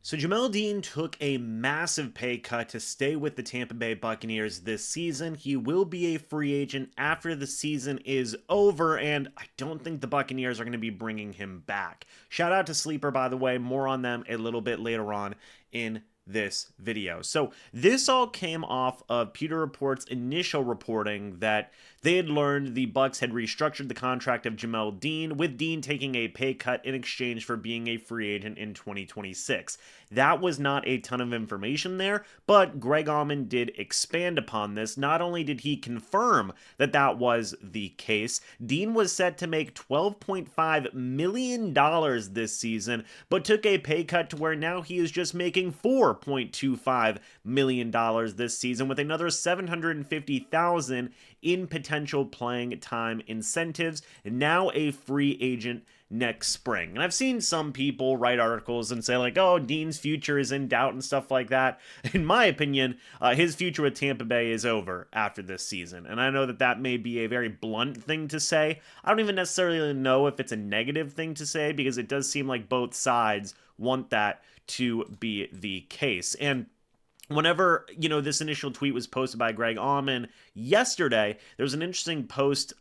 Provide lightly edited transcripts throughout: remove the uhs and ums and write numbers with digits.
So Jamal Dean took a massive pay cut to stay with the Tampa Bay Buccaneers this season. He will be a free agent after the season is over, and I don't think the Buccaneers are going to be bringing him back. Shout out to Sleeper, by the way. More on them a little bit later on in this video. So this all came off of Pewter Report's initial reporting that they had learned the Bucs had restructured the contract of Jamal Dean, with Dean taking a pay cut in exchange for being a free agent in 2026. That was not a ton of information there, but Greg Auman did expand upon this. Not only did he confirm that that was the case, Dean was set to make $12.5 million this season, but took a pay cut to where now he is just making $4.25 million this season, with another $750,000 in potential playing time incentives, and now a free agent next spring. And I've seen some people write articles and say like, oh, Dean's future is in doubt and stuff like that. In my opinion, his future with Tampa Bay is over after this season. And I know that that may be a very blunt thing to say. I don't even necessarily know if it's a negative thing to say, because it does seem like both sides want that to be the case. And whenever, this initial tweet was posted by Greg Auman yesterday, there was an interesting post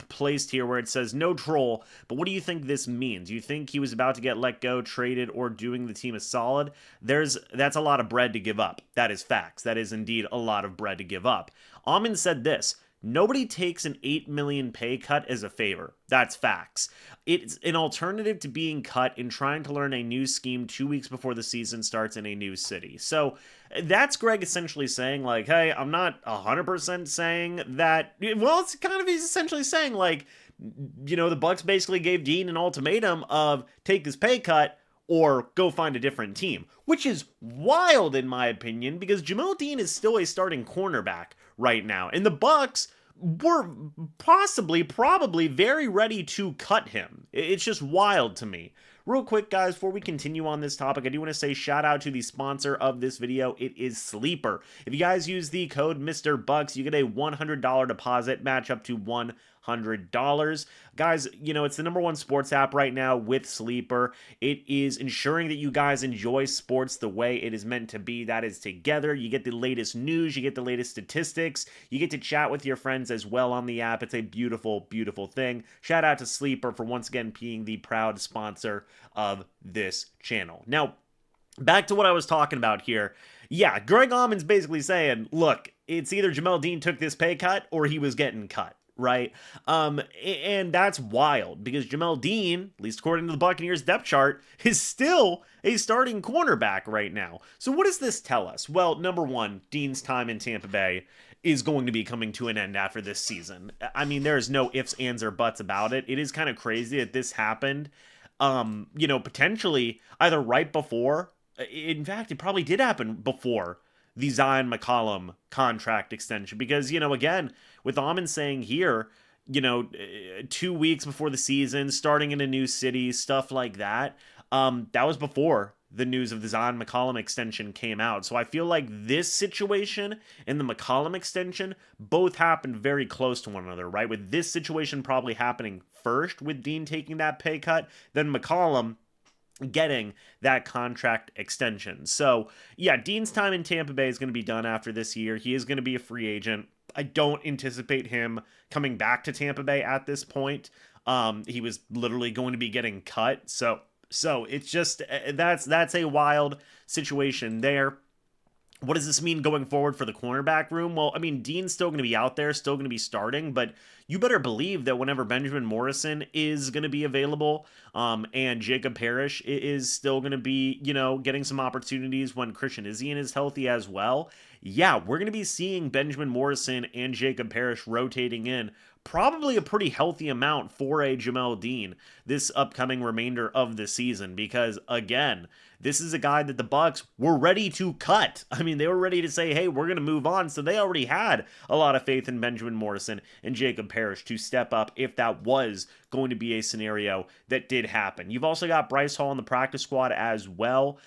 placed here where it says, no troll, but what do you think this means? You think he was about to get let go, traded, or doing the team a solid? That's a lot of bread to give up. That is facts. That is indeed a lot of bread to give up. Auman said this: nobody takes an $8 million pay cut as a favor. That's facts. It's an alternative to being cut and trying to learn a new scheme 2 weeks before the season starts in a new city. So that's Greg essentially saying like, hey, I'm not 100% saying that. Well, it's kind of, he's essentially saying like, the Bucs basically gave Dean an ultimatum of take this pay cut or go find a different team, which is wild in my opinion, because Jamal Dean is still a starting cornerback right now, and the Bucs were probably very ready to cut him. It's just wild to me. Real quick, guys, before we continue on this topic, I do want to say shout out to the sponsor of this video. It is Sleeper. If you guys use the code MrBucs, you get a $100 deposit match up to $100. Guys, it's the #1 sports app right now with Sleeper. It is ensuring that you guys enjoy sports the way it is meant to be. That is together. You get the latest news, you get the latest statistics, you get to chat with your friends as well on the app. It's a beautiful, beautiful thing. Shout out to Sleeper for once again being the proud sponsor of this channel. Now, back to what I was talking about here. Yeah, Greg Auman's basically saying, look, it's either Jamal Dean took this pay cut or he was getting cut, right? And that's wild, because Jamal Dean, at least according to the Buccaneers depth chart, is still a starting cornerback right now. So what does this tell us? Well, #1, Dean's time in Tampa Bay is going to be coming to an end after this season. I mean, there's no ifs, ands, or buts about it. It is kind of crazy that this happened, potentially either right before, in fact, it probably did happen before the Zion McCollum contract extension, because, again, with Auman saying here, 2 weeks before the season, starting in a new city, stuff like that, that was before the news of the Zion McCollum extension came out. So I feel like this situation and the McCollum extension both happened very close to one another, right? With this situation probably happening first, with Dean taking that pay cut, then McCollum getting that contract extension. So yeah, Dean's time in Tampa Bay is going to be done after this year. He is going to be a free agent. I don't anticipate him coming back to Tampa Bay at this point. He was literally going to be getting cut. So it's just, that's a wild situation there. What does this mean going forward for the cornerback room? Well, I mean, Dean's still going to be out there, still going to be starting, but you better believe that whenever Benjamin Morrison is going to be available, and Jacob Parrish is still going to be, getting some opportunities when Christian Izien is healthy as well. Yeah, we're going to be seeing Benjamin Morrison and Jacob Parrish rotating in probably a pretty healthy amount for a Jamal Dean this upcoming remainder of the season, because again, this is a guy that the Bucs were ready to cut. I mean, they were ready to say, hey, we're going to move on. So they already had a lot of faith in Benjamin Morrison and Jacob Parrish to step up if that was going to be a scenario that did happen. You've also got Bryce Hall in the practice squad as well.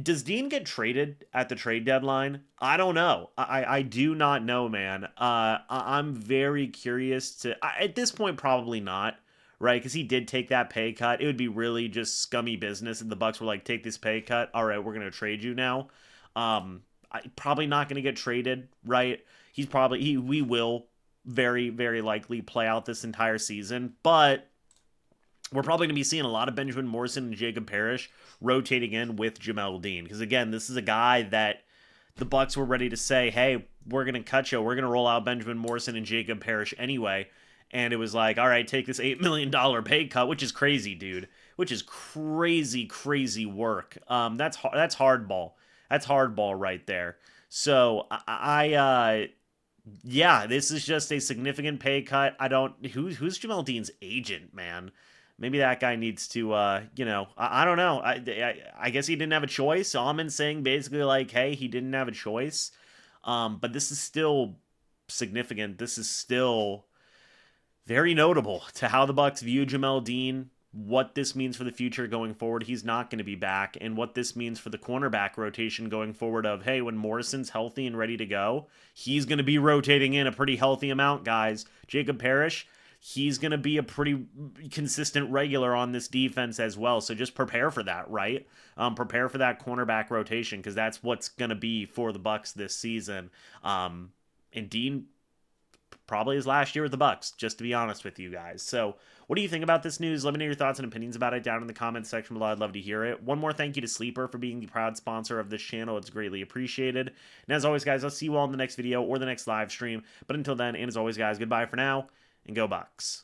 Does Dean get traded at the trade deadline? I don't know. I do not know, man. I'm very curious to, at this point, probably not, right? Because he did take that pay cut. It would be really just scummy business if the Bucs were like, take this pay cut. All right, we're gonna trade you now. Probably not gonna get traded, right? We will very, very likely play out this entire season, but we're probably going to be seeing a lot of Benjamin Morrison and Jacob Parrish rotating in with Jamal Dean. Because again, this is a guy that the Bucs were ready to say, hey, we're going to cut you. We're going to roll out Benjamin Morrison and Jacob Parrish anyway. And it was like, all right, take this $8 million pay cut, which is crazy, dude. Which is crazy, crazy work. That's hardball. That's hardball right there. So yeah, this is just a significant pay cut. Who's Jamal Dean's agent, man? Maybe that guy needs to, I don't know. I guess he didn't have a choice. Almond's saying basically like, hey, he didn't have a choice. But this is still significant. This is still very notable to how the Bucs view Jamal Dean, what this means for the future going forward. He's not going to be back, and what this means for the cornerback rotation going forward of, hey, when Morrison's healthy and ready to go, he's going to be rotating in a pretty healthy amount, guys. Jacob Parrish, he's going to be a pretty consistent regular on this defense as well. So just prepare for that, right? Prepare for that cornerback rotation, because that's what's going to be for the Bucs this season. And Dean, probably his last year with the Bucs, just to be honest with you guys. So what do you think about this news? Let me know your thoughts and opinions about it down in the comments section below. I'd love to hear it. One more thank you to Sleeper for being the proud sponsor of this channel. It's greatly appreciated. And as always, guys, I'll see you all in the next video or the next live stream. But until then, and as always, guys, goodbye for now, and go Bucs.